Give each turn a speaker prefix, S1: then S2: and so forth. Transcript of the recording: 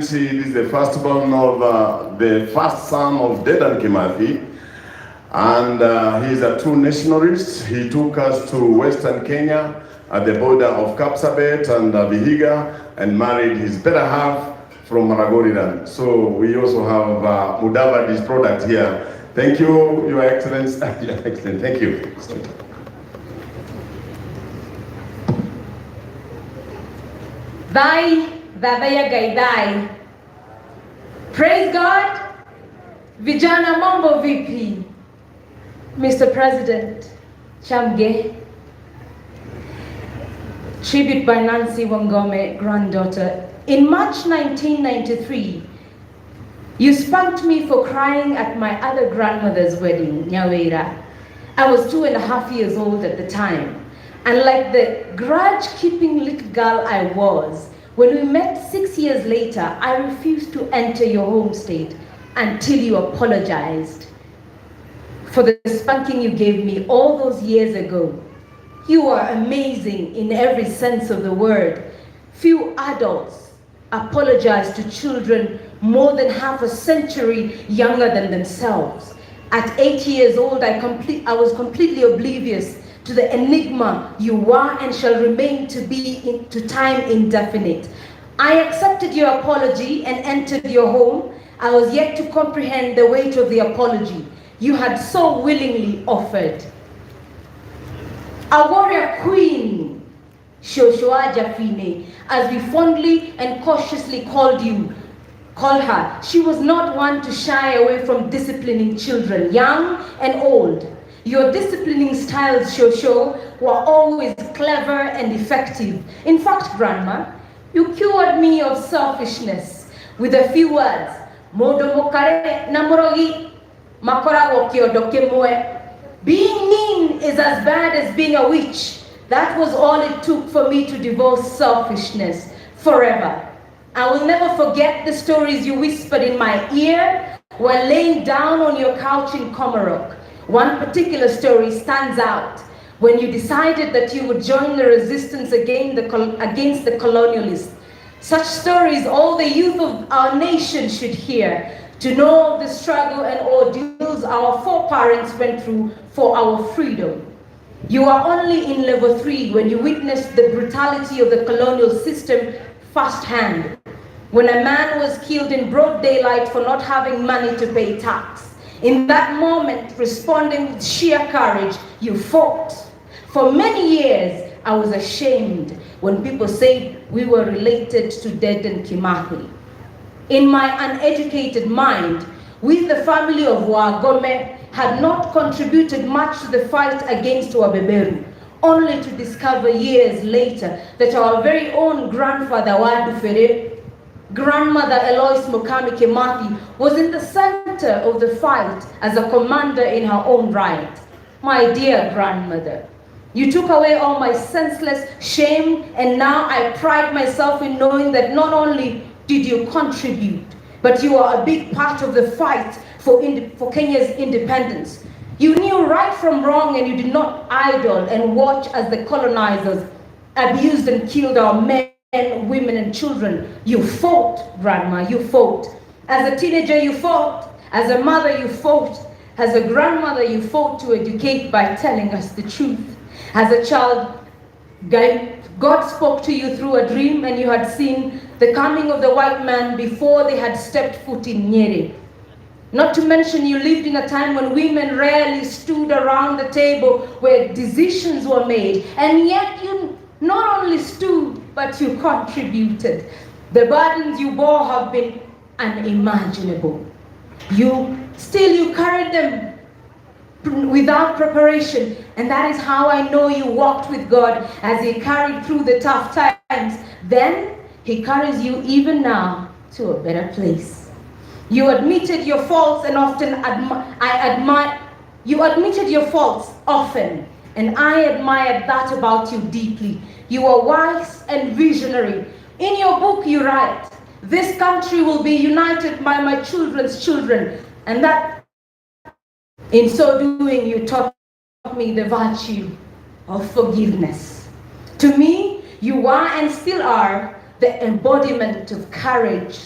S1: This is the firstborn of the first son of Dedan Kimathi, and he's a true nationalist. He took us to Western Kenya at the border of Kapsabet and Vihiga and married his better half from Maragoridan. So we also have Mudavadi's product here. Thank you, Your Excellency. Your Excellency, thank you.
S2: Praise God. Vijana mambo vipi? Mr. President, Chamge. Tribute by Nancy Wangome, Granddaughter. In March 1993, you spanked me for crying at my other grandmother's wedding, Nyawera. I was 2.5 years old at the time. And like the grudge-keeping little girl I was, when we met 6 years later, I refused to enter your home state until you apologized for the spanking you gave me all those years ago. You are amazing in every sense of the word. Few adults apologize to children more than half a century younger than themselves. At 8 years old, I was completely oblivious to the enigma you were and shall remain to be to time indefinite. I accepted your apology and entered your home. I was yet to comprehend the weight of the apology you had so willingly offered. A warrior queen, Shoshua Jafine, as we fondly and cautiously called her, she was not one to shy away from disciplining children, young and old. Your disciplining styles, Shosho, were always clever and effective. In fact, Grandma, you cured me of selfishness with a few words. Modo mokare namorogi, makora wokiodoke moe. Being mean is as bad as being a witch. That was all it took for me to divorce selfishness forever. I will never forget the stories you whispered in my ear while laying down on your couch in Komarok. One particular story stands out when you decided that you would join the resistance against the colonialists. Such stories all the youth of our nation should hear, to know the struggle and ordeals our foreparents went through for our freedom. You are only in level 3 when you witnessed the brutality of the colonial system firsthand. When a man was killed in broad daylight for not having money to pay tax. In that moment, responding with sheer courage, you fought. For many years, I was ashamed when people said we were related to Dedan Kimathi. In my uneducated mind, we, the family of Wagome, had not contributed much to the fight against Wabeberu, only to discover years later that our very own grandfather Wadufere, grandmother Eloise Mukami Kimathi, was in the center of the fight as a commander in her own right. My dear grandmother, you took away all my senseless shame, and now I pride myself in knowing that not only did you contribute, but you are a big part of the fight for Kenya's independence. You knew right from wrong, and you did not idle and watch as the colonizers abused and killed our men, women, and children. You fought, Grandma, you fought. As a teenager, you fought. As a mother, you fought. As a grandmother, you fought to educate by telling us the truth. As a child, God spoke to you through a dream, and you had seen the coming of the white man before they had stepped foot in Nyeri. Not to mention, you lived in a time when women rarely stood around the table where decisions were made, and yet you not only stood, but you contributed. The burdens you bore have been unimaginable. You carried them without preparation, and that is how I know you walked with God as He carried through the tough times. Then He carries you even now to a better place. You admitted your faults and often you admitted your faults often, and I admired that about you deeply. You are wise and visionary. In your book you write, this country will be united by my children's children, and that in so doing you taught me the virtue of forgiveness. To me, you are and still are the embodiment of courage,